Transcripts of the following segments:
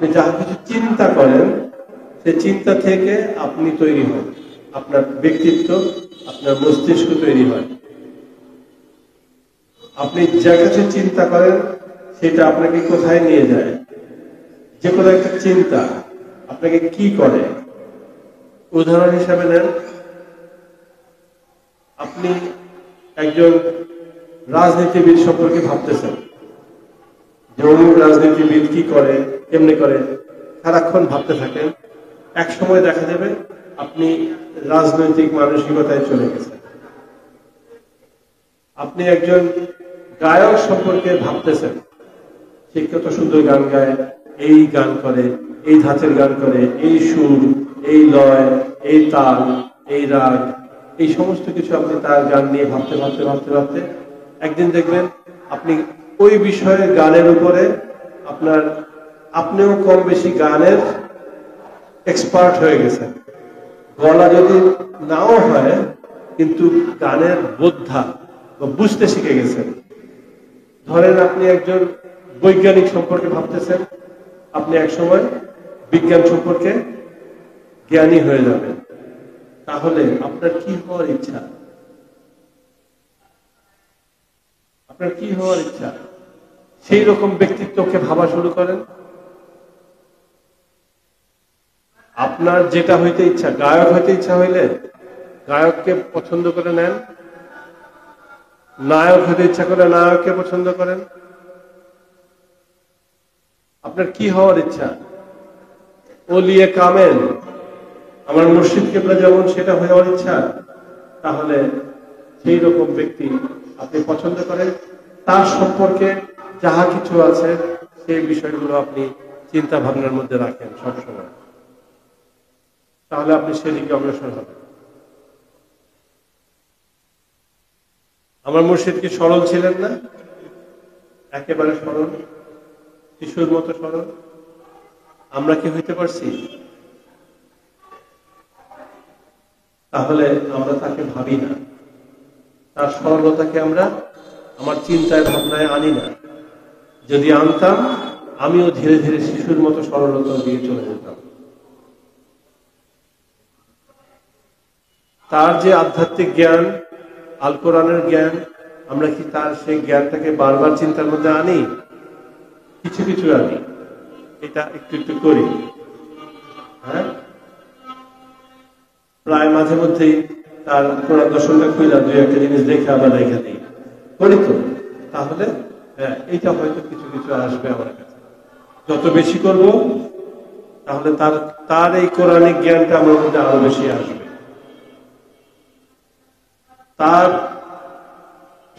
আপনি যা কিছু চিন্তা করেন সেই চিন্তা থেকে আপনি তৈরি হন, আপনার ব্যক্তিত্ব, আপনার মস্তিষ্ক তৈরি হয়। আপনি যা কিছু চিন্তা করেন সেটা আপনাকে কোথায় নিয়ে যায়, যে কোনো একটা চিন্তা আপনাকে কি করে। উদাহরণ হিসাবে নেন, আপনি একজন রাজনীতিবিদ সম্পর্কে ভাবতেছেন যে অমুক রাজনীতিবিদ কি করে, কেমনে করে, সারাক্ষণ ভাবতে থাকেন। এক সময় দেখা যাবে আপনি রাজনৈতিক মানসিকতায় চলে গেছেন। আপনি একজন গায়ক সম্পর্কে ভাবতেছেন, সে কত সুন্দর গান গায়, এই গান করে, এই ধাঁচের গান করে, এই সুর, এই লয়, এই তাল, এই রাগ, এই সমস্ত কিছু আপনি তার গান নিয়ে ভাবতে ভাবতে ভাবতে ভাবতে একদিন দেখবেন আপনি ওই বিষয়ের গানের উপরে আপনিও কম বেশি গানের এক্সপার্ট হয়ে গেছেন। গলা যদি নাও হয় কিন্তু গানের বোদ্ধা বা বুঝতে শিখে গেছেন। ধরেন আপনি একজন বৈজ্ঞানিক সম্পর্কে ভাবতেছেন, আপনি একসময় বিজ্ঞান সম্পর্কে জ্ঞানী হয়ে যাবেন। তাহলে আপনার কি হওয়ার ইচ্ছা? আপনার কি হওয়ার ইচ্ছা? সেই রকম ব্যক্তিত্বকে ভাবা শুরু করেন। আপনার যেটা হইতে ইচ্ছা, গায়ক হইতে ইচ্ছা হইলে গায়ককে পছন্দ করে নেন, নায়ক হতে ইচ্ছা করে নায়ককে পছন্দ করেন। আপনার কি হওয়ার ইচ্ছা? ওলিয়ে কামেল, আমার মুর্শিদ কেবলা যেমন সেটা হওয়ার ইচ্ছা, তাহলে সেই রকম ব্যক্তি আপনি পছন্দ করেন। তার সম্পর্কে যাহা কিছু আছে সেই বিষয়গুলো আপনি চিন্তা ভাবনার মধ্যে রাখেন সবসময়, তাহলে আপনি সেদিকে অগ্রসর হবেন। আমার মুর্শিদ কি সরল ছিলেন না? একেবারে সরল, শিশুর মতো সরল। আমরা কি হইতে পারছি? তাহলে আমরা তাকে ভাবি না, তার সরলতাকে আমরা আমার চিন্তায় ভাবনায় আনি না। যদি আনতাম, আমিও ধীরে ধীরে শিশুর মতো সরলতা দিয়ে চলে যেতাম। তার যে আধ্যাত্মিক জ্ঞান, আল কোরআনের জ্ঞান, আমরা কি তার সেই জ্ঞানটাকে বারবার চিন্তার মধ্যে আনি? কিছু কিছু আনি, এটা একটু একটু করি। হ্যাঁ, প্রায় মাঝে মধ্যেই তার কোরআন দর্শনটা খুঁজলাম, দুই একটা জিনিস দেখে আবার রেখে দিই, করি তো। তাহলে হ্যাঁ, এইটা হয়তো কিছু কিছু আসবে আমার কাছে। যত বেশি করব তাহলে তার এই কোরআনিক জ্ঞানটা আমার মধ্যে আরো বেশি আসবে। তার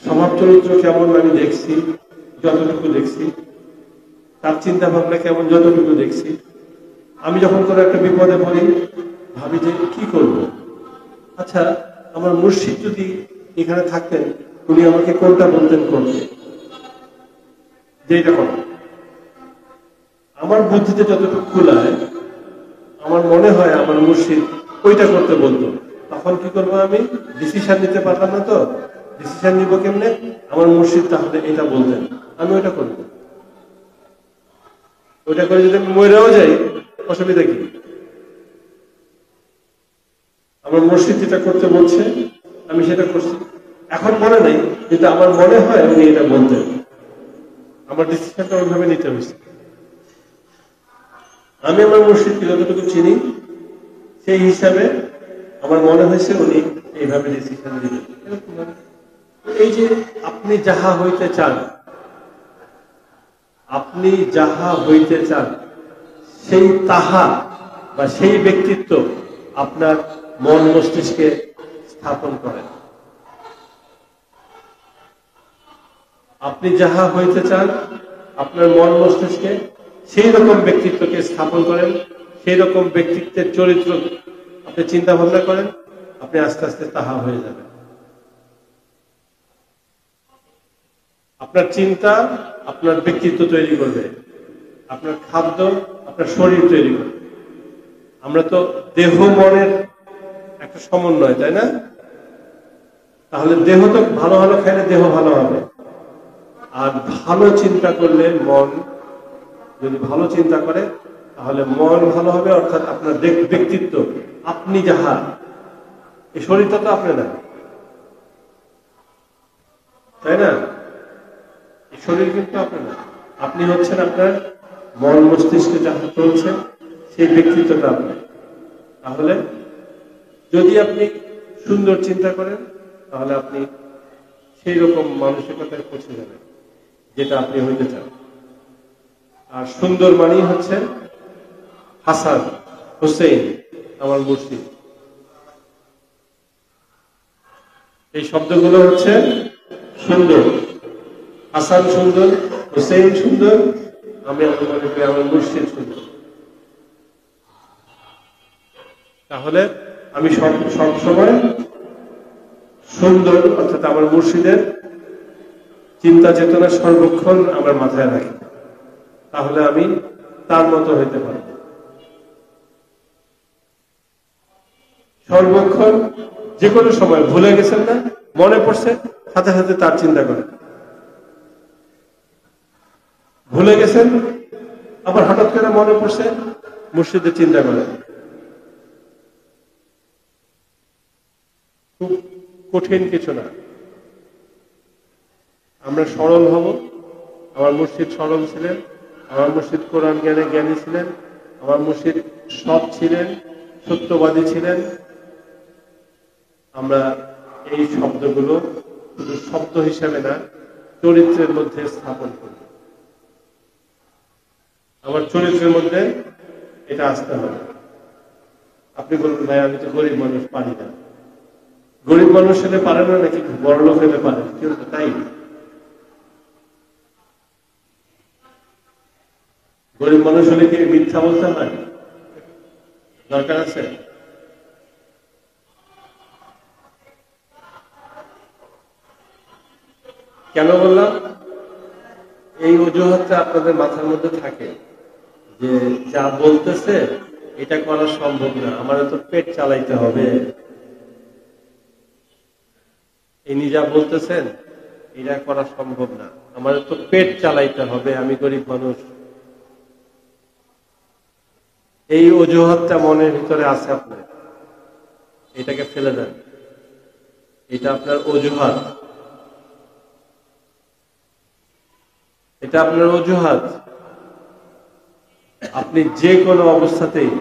স্বভাব চরিত্র কেমন আমি দেখছি, যতটুকু দেখছি, তার চিন্তা ভাবনা কেমন যতটুকু দেখছি। আমি যখন কোনো একটা বিপদে পড়ি, ভাবি যে কি করব। আচ্ছা, আমার মুর্শিদ যদি এখানে থাকতেন, উনি আমাকে কোনটা বলতেন করতে, যে এটা করো। আমার বুদ্ধিতে যতটুকু কুলায়, আমার মনে হয় আমার মুর্শিদ ওইটা করতে বলতো। তখন কি করবো? আমি ডিসিশন নিতে পারলাম না, তো ডিসিশন নিব কেমনে? আমার মুর্শিদ তাহলে এটা বলতেন, আমি ওইটা করবো। ওইটা করে যদি আমি মরেও যাই, অসুবিধা কি? আমার মুর্শিদ যেটা করতে বলছে আমি সেটা করছি। এখন মনে নেই, কিন্তু আমার মনে হয় উনি এটা বলতেন। আমার ডিসিশনটা ওইভাবে নিতে হয়েছে। আমি আমার মুর্শিদকে যতটুকু চিনি, সেই হিসাবে আমার মনে হয়েছে উনি এইভাবে ডিসিশন দিবেন। এই যে আপনি যাহা হইতে চান, আপনি যাহা হইতে চান, সেই তাহা বা সেই ব্যক্তিত্ব আপনার মন মস্তিষ্কে স্থাপন করেন। আপনি যাহা হইতে চান, আপনার মন মস্তিষ্কে সেই রকম ব্যক্তিত্বকে স্থাপন করেন, সেই রকম ব্যক্তিত্বের চরিত্র আপনি চিন্তা ভাবনা করেন, আপনি আস্তে আস্তে তাহা হয়ে যাবেন। আপনার চিন্তা আপনার ব্যক্তিত্ব তৈরি করবে, আপনার খাদ্য আপনার শরীর তৈরি করবে। আমরা তো দেহ মনের একটা সমন্বয়, তাই না? তাহলে দেহ তো ভালো ভালো খাইলে দেহ ভালো হবে, আর ভালো চিন্তা করলে মন যদি ভালো চিন্তা করে তাহলে মন ভালো হবে, অর্থাৎ আপনার ব্যক্তিত্ব, আপনি যাহা, এই শরীরটা তো আপনি না, তাই না? এই শরীর কিন্তু আপনি না, আপনি হচ্ছেন আপনার মন মস্তিষ্কে যাহা চলছে সেই ব্যক্তিত্বটা আপনি। তাহলে যদি আপনি সুন্দর চিন্তা করেন তাহলে আপনি সেই রকম মানসিকতায় পৌঁছে যাবেন যেটা আপনি হইতে চান। আর সুন্দর মানেই হচ্ছে হাসান হুসেইন আমার মুর্শিদ, এই শব্দগুলো হচ্ছে সুন্দর। হাসান সুন্দর, হুসেইন সুন্দর, আমি মনে করি আমার মুর্শিদ সুন্দর। তাহলে আমি সবসময় সুন্দর অর্থাৎ আমার মুর্শিদের চিন্তা চেতনা সর্বক্ষণ আমার মাথায় রাখি, তাহলে আমি তার মতো হইতে পারব। সর্বক্ষণ যে কোনো সময় ভুলে গেছেন না, মনে পড়ছে সাথে সাথে তার চিন্তা করেন, ভুলে গেছেন আবার হঠাৎ করে মনে পড়ছে মুর্শিদের চিন্তা করেন। খুব কঠিন কিছু না, আমরা সরল হব। আমার মুর্শিদ সরল ছিলেন, আমার মুর্শিদ কোরআন জ্ঞানে জ্ঞানী ছিলেন, আমার মুর্শিদ সৎ ছিলেন, সত্যবাদী ছিলেন। আমরা এই শব্দগুলো শুধু শব্দ হিসাবে না, চরিত্রের মধ্যে স্থাপন করব। আমার চরিত্রের মধ্যে এটা আসতে হবে। আপনি বলবেন ভাই আমি তো গরিব মানুষ, পারি না। গরিব মানুষ হলে পারে না নাকি বড় লোক হলে পারে? কিন্তু তাই, গরিব মানুষ হলে কি মিথ্যা বলতে হয়? দরকার আছে? কেন বললাম? এই অজুহাতটা আপনাদের মাথার মধ্যে থাকে যে যা বলতেছে এটা করা সম্ভব না, আমার তো পেট চালাইতে হবে। ইনি যা বলতেছেন এটা করা সম্ভব না, আমার তো পেট চালাইতে হবে, আমি গরিব মানুষ। এই অজুহাতটা মনের ভিতরে আছে আপনার, এটাকে ফেলে দেন। এটা আপনার অজুহাত, এটা আপনার অজুহাত। আপনি যে কোনো অবস্থাতেই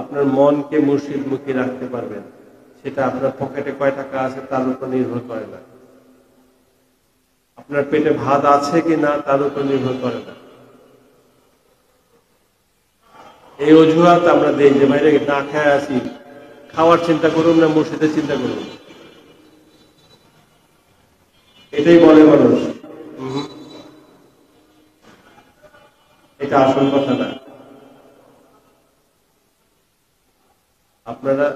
আপনার মনকে মুর্শিদমুখী রাখতে পারবেন, সেটা আপনার পকেটে কয় টাকা আছে তার উপর নির্ভর করে না, আপনার পেটে ভাত আছে কি না তার উপর নির্ভর করে না। এই অজুহাত আমরা দেই যে বাইরে না খায় আসি, খাওয়ার চিন্তা করুন না মুর্শিদের চিন্তা করুন, এটাই বলে মানুষ। এটা আসল কথা না। আপনারা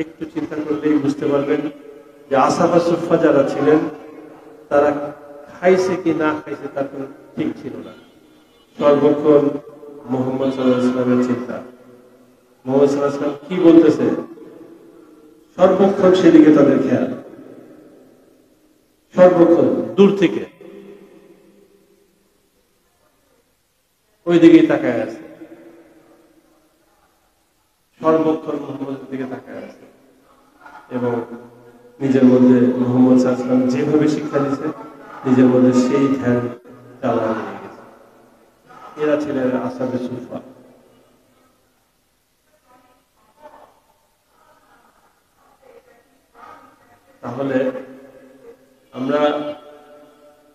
একটু চিন্তা করলেই বুঝতে পারবেন যে আসহাবে সুফফা যারা ছিলেন তারা খাইছে কি না খাইছে তার কোনো ঠিক ছিল না। সর্বক্ষণ মুহাম্মদ সাল্লাল্লাহু আলাইহি ওয়াসাল্লামের চিন্তা, মুহাম্মদ সাল্লাল্লাহু আলাইহি ওয়াসাল্লাম কি বলতেছে সর্বক্ষণ সেদিকে তাদের খেয়াল, সর্বক্ষণ দূর থেকে ওই দিকেই তাকায় আছে, সর্বক্ষণ মুহাম্মদের দিকে তাকায় আছে এবং নিজের মধ্যে মুহাম্মদ সাল্লাল্লাহু আলাইহি ওয়াসাল্লাম যেভাবে শিক্ষা দিয়েছে নিজের মধ্যে সেই ধ্যান চালানো নিয়ে গেছে। এরা ছিলেন আসহাবে সুফফা। তাহলে আমরা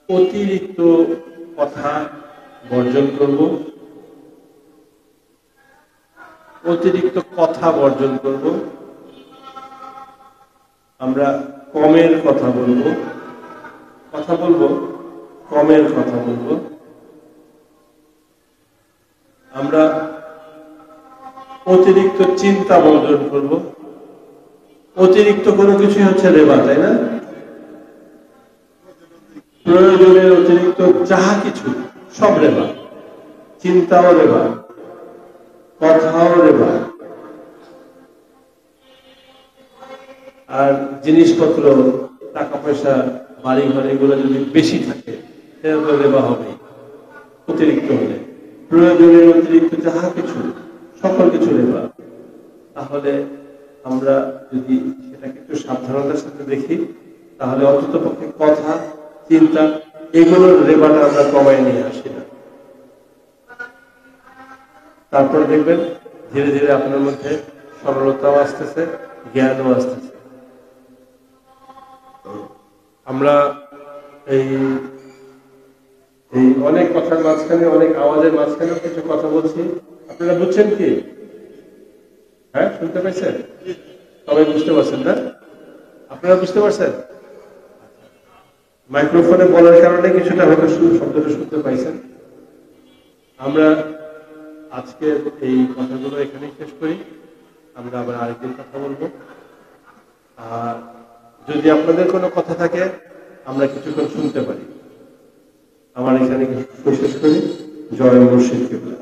অতিরিক্ত কথা বর্জন করব, অতিরিক্ত কথা বর্জন করব, আমরা কমের কথা বলবো, কমের কথা বলবো। আমরা অতিরিক্ত চিন্তা বর্জন করব। অতিরিক্ত কোনো কিছু হচ্ছে রেবা, তাই না? প্রয়োজনের অতিরিক্ত যাহা কিছু সব রেবা, চিন্তাও রেবা, কথাও রেবা। আর জিনিসপত্র, টাকা পয়সা, বাড়ি ঘর এগুলো যদি বেশি থাকে সেটা তো রেবা হবে অতিরিক্ত হলে। প্রয়োজনের অতিরিক্ত যাহা কিছু সকল কিছু রেবা, তাহলে আমরা যদি সেটাকে একটু সাবধানতার সাথে দেখি, তাহলে অন্ততপক্ষে কথা, চিন্তা এগুলোর রেবাটা আমরা কমাই নিয়ে আসি না। তারপর দেখবেন ধীরে ধীরে আপনার মধ্যে সরলতাও আসতেছে, জ্ঞানও আসতেছে। আমরা এই অনেক কথার মাঝখানে, অনেক আওয়াজের মাঝখানে কিছু কথা বলছি, আপনারা বুঝছেন কি? হ্যাঁ, শুনতে পাইছেন? সবাই বুঝতে পারছেন না? আপনারা বুঝতে পারছেন? মাইক্রোফোনে বলার কারণে কিছুটা হয়তো শব্দটা শুনতে পাইছেন। আমরা আজকের এই কথাগুলো এখানেই শেষ করি, আমরা আবার আরেকদিন কথা বলবো। আর যদি আপনাদের কোনো কথা থাকে আমরা কিছুক্ষণ শুনতে পারি। আমার এখানে শেষ করি। জয় মুর্শিদ কিবলা।